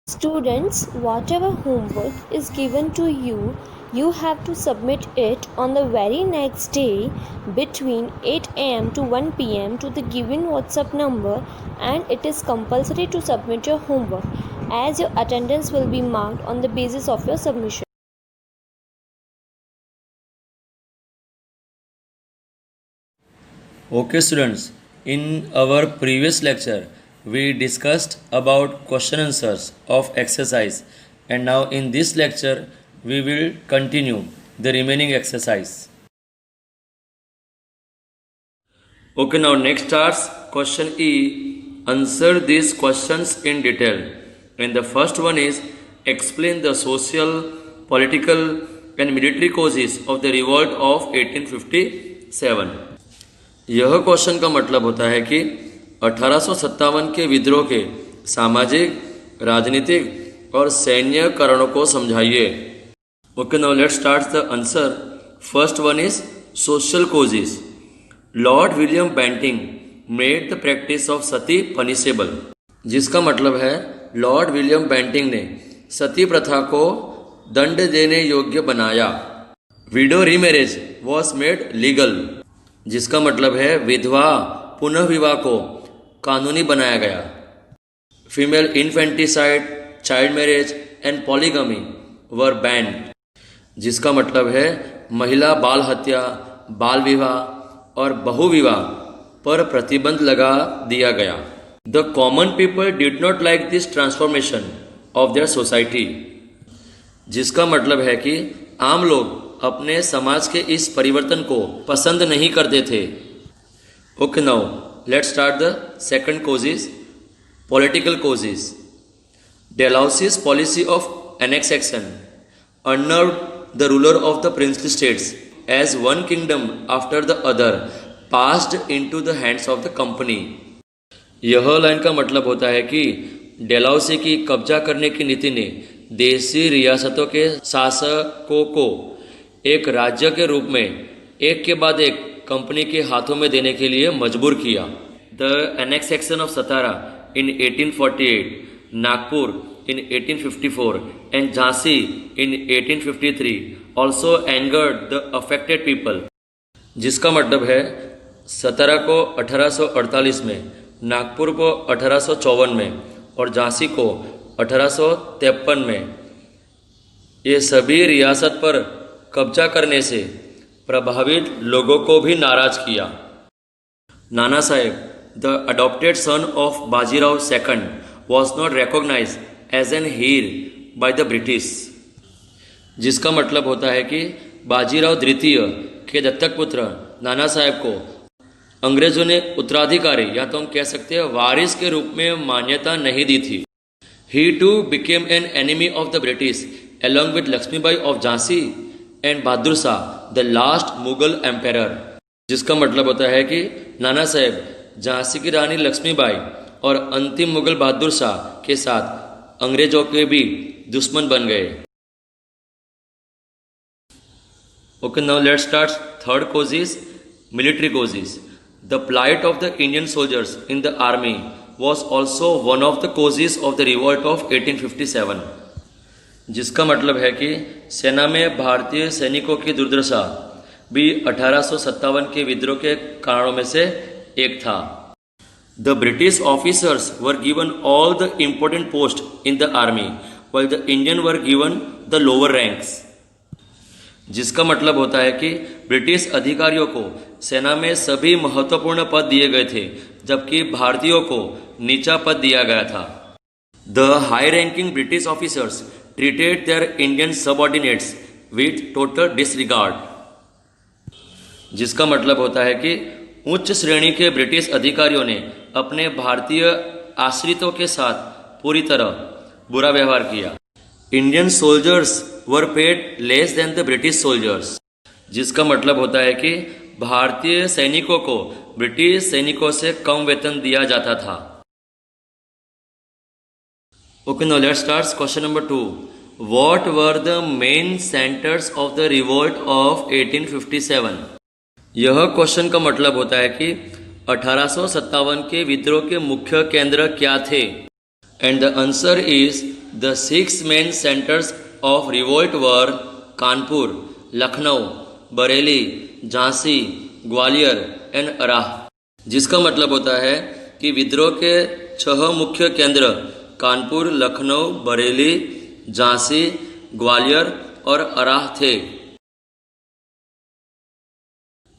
Students, whatever homework is given to you, you have to submit it on the very next day between 8 am to 1 pm to the given WhatsApp number, and it is compulsory to submit your homework as your attendance will be marked on the basis of your submission. Okay students, in our previous lecture we discussed about question answers of exercise, and now in this lecture we will continue the remaining exercise. Okay, now next starts question E. Answer these questions in detail. And the first one is explain the social, political and military causes of the revolt of 1857. यह question का मतलब होता है कि 1857 के विद्रोह के सामाजिक, राजनीतिक और सैन्य कारणों को समझाइए. Okay, now let's start the answer. First one is social causes. Lord William Bentinck made the practice of sati punishable. जिसका मतलब है लॉर्ड विलियम बेंटिंग ने सती प्रथा को दंड देने योग्य बनाया. Window remarriage was made legal. जिसका मतलब है विधवा पुनः विवाह को कानूनी बनाया गया. Female infanticide, child marriage and polygamy were banned. जिसका मतलब है महिला बाल हत्या, बाल विवाह और बहुविवाह पर प्रतिबंध लगा दिया गया. The common people did not like this transformation of their society. जिसका मतलब है कि आम लोग अपने समाज के इस परिवर्तन को पसंद नहीं करते थे. Okay, now let's start the second causes, political causes. Dalhousie's policy of annexation unnerved the ruler of the princely states as one kingdom after the other passed into the hands of the company. यह line का मतलब होता है कि डेलाउसी की कब्जा करने की नीति ने देशी रियासतों के शासकों को एक राज्य के रूप में एक के बाद एक कंपनी के हाथों में देने के लिए मजबूर किया. The annexation of Satara in 1848, Nagpur in 1854 and Jhansi in 1853 also angered the affected people. जिसका मतलब है सतारा को 1848 में, नागपुर को 1854 में और झांसी को 1853 में. ये सभी रियासत पर कब्जा करने से प्रभावित लोगों को भी नाराज किया. Nana Sahib, the adopted son of Bajirao second, was not recognized as an heir by the British. जिसका मतलब होता है कि बाजीराव द्वितीय के दत्तक पुत्र नाना साहेब को अंग्रेजों ने उत्तराधिकारी या तो हम कह सकते हैं वारिस के रूप में मान्यता नहीं दी थी. He too became an enemy of the British along with Lakshmibai of Jhansi and Bahadur Shah, the last Mughal emperor. जिसका मतलब होता है कि नाना साहेब झांसी की रानी लक्ष्मीबाई और अंतिम मुगल बहादुर शाह के साथ अंग्रेजों के भी दुश्मन बन गए. Okay, now let's start third causes, military causes. The plight of the Indian soldiers in the army was also one of the causes of the revolt of 1857. जिसका मतलब है कि सेना में भारतीय सैनिकों की दुर्दशा भी 1857 के विद्रोह के कारणों में से एक था. The British officers were given all the important posts in the army, while the Indian were given the lower ranks. जिसका मतलब होता है कि ब्रिटिश अधिकारियों को सेना में सभी महत्वपूर्ण पद दिए गए थे, जबकि भारतीयों को नीचा पद दिया गया था. The high-ranking British officers treated their Indian subordinates with total disregard. जिसका मतलब होता है कि उच्च श्रेणी के ब्रिटिश अधिकारियों ने अपने भारतीय आश्रितों के साथ पूरी तरह बुरा व्यवहार किया. Indian soldiers were paid less than the British soldiers. जिसका मतलब होता है कि भारतीय सैनिकों को ब्रिटिश सैनिकों से कम वेतन दिया जाता था. Okay, now let's start question number 2. What were the main centres of the revolt of 1857. यह क्वेश्चन का मतलब होता है कि 1857 के विद्रोह के मुख्य केंद्र क्या थे. And the answer is the 6 main centers of revolt were Kanpur, Lucknow, Bareilly, Jhansi, Gwalior and Arrah, जिसका मतलब होता है कि विद्रोह के 6 मुख्य केंद्र कानपुर, लखनऊ, बरेली, झांसी, ग्वालियर और अराह थे.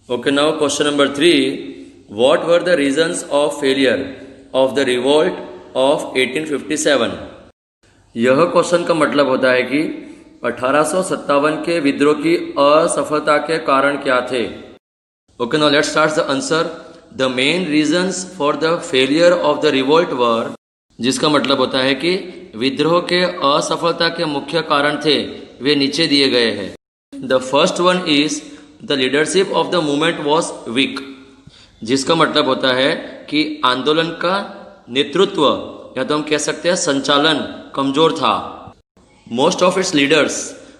Okay, now question number 3. What were the reasons of failure of the revolt of 1857? यह क्वेश्चन का मतलब होता है कि 1857 के विद्रोह की असफलता के कारण क्या थे. Okay, now let's start the answer. The main reasons for the failure of the revolt were, जिसका मतलब होता है कि विद्रोह के असफलता के मुख्य कारण थे, वे नीचे दिए गए हैं. The first one is the leadership of the movement was weak, जिसका मतलब होता है कि आंदोलन का नेतृत्व या तो हम कह सकते हैं संचालन कमजोर था. Most of its leaders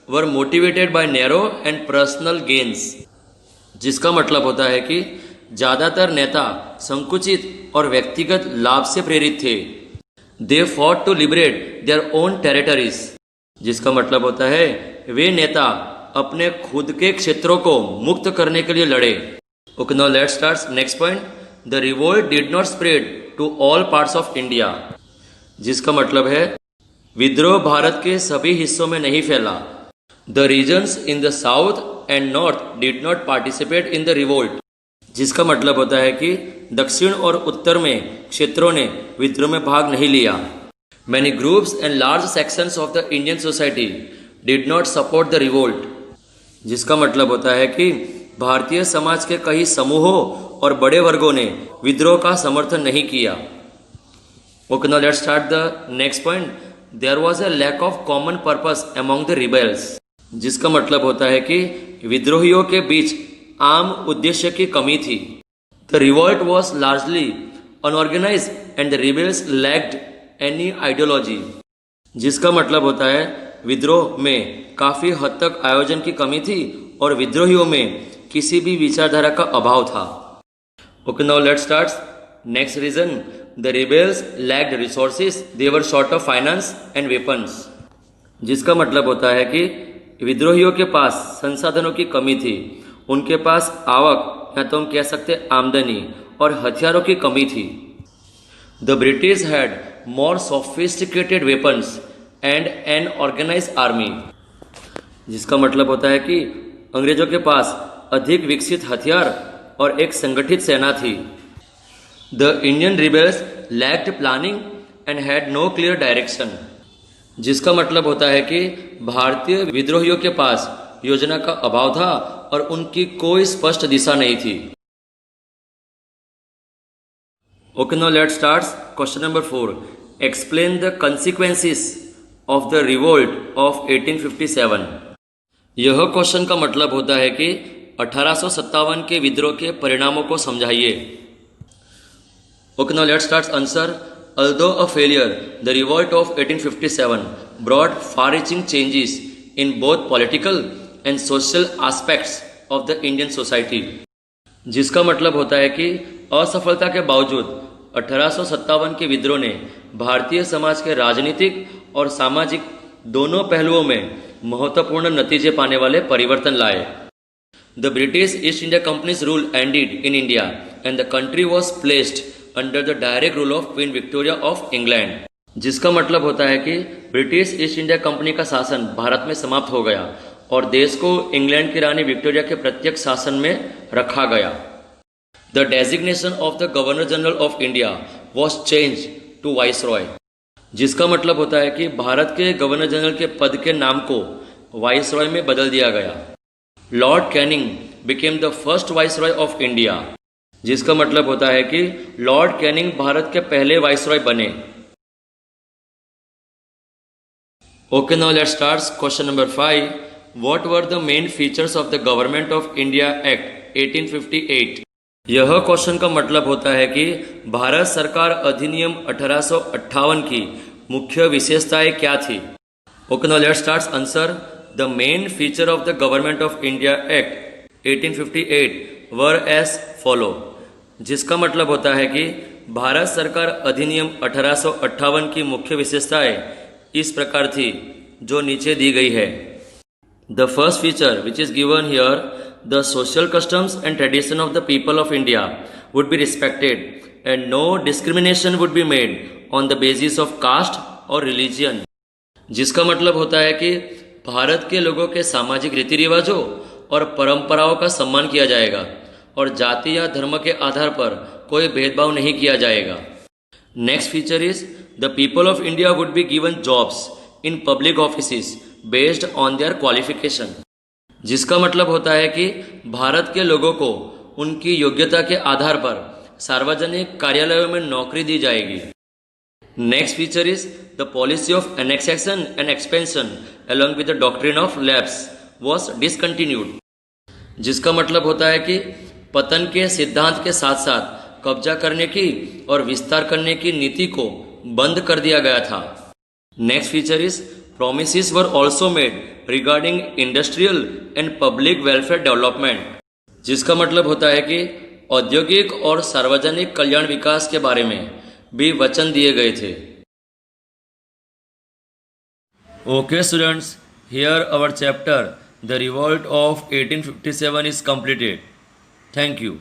were motivated by narrow and personal gains, जिसका मतलब होता है कि ज्यादातर नेता संकुचित और व्यक्तिगत लाभ से प्रेरित थे. They fought to liberate their own territories, जिसका मतलब होता है वे नेता अपने खुद के क्षेत्रों को मुक्त करने के लिए लड़े. Okay, now let's start next point. The revolt did not spread to all parts of India, जिसका मतलब है विद्रोह भारत के सभी हिस्सों में नहीं फैला. The regions in the south and north did not participate in the revolt, जिसका मतलब होता है कि दक्षिण और उत्तर में क्षेत्रों ने विद्रोह में भाग नहीं लिया. Many groups and large sections of the Indian society did not support the revolt, जिसका मतलब होता है कि भारतीय समाज के कई समूहों और बड़े वर्गों ने विद्रोह का समर्थन नहीं किया. Okay, now let's start the next point. There was a lack of common purpose among the rebels, जिसका मतलब होता है कि विद्रोहियों के बीच आम उद्देश्य की कमी थी. The revolt was largely unorganized and the rebels lacked any ideology, जिसका मतलब होता है विद्रोह में काफी हद तक आयोजन की कमी थी और विद्रोहियों में किसी भी विचारधारा का अभाव था. Okay, now let's start. Next reason, the rebels lacked resources. They were short of finance and weapons, जिसका मतलब होता है कि विद्रोहियों के पास संसाधनों की कमी थी. उनके पास आवक या तो हम कह सकते आमदनी और हथियारों की कमी थी. The British had more sophisticated weapons and an organized army, जिसका मतलब होता है कि अंग्रेजों के पास अधिक विकसित हथियार और एक संगठित सेना थी. The Indian rebels lacked planning and had no clear direction, जिसका मतलब होता है कि भारतीय विद्रोहियों के पास योजना का अभाव था और उनकी कोई स्पष्ट दिशा नहीं थी. Okay, now let's start. Question number 4. Explain the consequences of the revolt of 1857. यह क्वेश्चन का मतलब होता है कि 1857 के विद्रोह के परिणामों को समझाइए. Okay, now let's start answer. Although a failure, the revolt of 1857 brought far-reaching changes in both political and social aspects of the Indian society, जिसका मतलब होता है कि असफलता के बावजूद 1857 के विद्रोह ने भारतीय समाज के राजनीतिक और सामाजिक दोनों पहलुओं में महत्वपूर्ण नतीजे पाने वाले परिवर्तन लाए. The British East India Company's rule ended in India and the country was placed under the direct rule of Queen Victoria of England, जिसका मतलब होता है कि ब्रिटिश ईस्ट इंडिया कंपनी का शासन भारत में समाप्त हो गया और देश को इंग्लैंड की रानी विक्टोरिया के प्रत्यक्ष शासन में रखा गया. The designation of the Governor General of India was changed to Viceroy, जिसका मतलब होता है कि भारत के गवर्नर जनरल के पद के नाम को वाइसरॉय में बदल दिया गया. Lord Canning became the first viceroy of India, जिसका मतलब होता है कि लॉर्ड कैनिंग भारत के पहले वाइसरॉय बने. Okay, now let's start question number 5. What were the main features of the Government of India Act 1858? यह क्वेश्चन का मतलब होता है कि भारत सरकार अधिनियम 1858 की मुख्य विशेषताएं क्या थी. Okay, now let's start answer. The main feature of the Government of India Act 1858 were as follow, जिसका मतलब होता है कि भारत सरकार अधिनियम 1858 की मुख्य विशेषताएं इस प्रकार थी जो नीचे दी गई है। The first feature which is given here, the social customs and tradition of the people of India would be respected and no discrimination would be made on the basis of caste or religion. जिसका मतलब होता है कि भारत के लोगों के सामाजिक रीति रिवाजों और परंपराओं का सम्मान किया जाएगा और जाति या धर्म के आधार पर कोई भेदभाव नहीं किया जाएगा। Next feature is the people of India would be given jobs in public offices based on their qualification. जिसका मतलब होता है कि भारत के लोगों को उनकी योग्यता के आधार पर सार्वजनिक कार्यालयों में नौकरी दी जाएगी। Next feature is the policy of annexation and expansion along with the doctrine of lapse was discontinued। जिसका मतलब होता है कि पतन के सिद्धांत के साथ साथ कब्जा करने की और विस्तार करने की नीति को बंद कर दिया गया था। Next feature is promises were also made regarding industrial and public welfare development। जिसका मतलब होता है कि औद्योगिक और सार्वजनिक कल्याण विकास के बारे में भी वचन दिए गए थे। Okay students, here our chapter The Revolt of 1857 is completed. Thank you.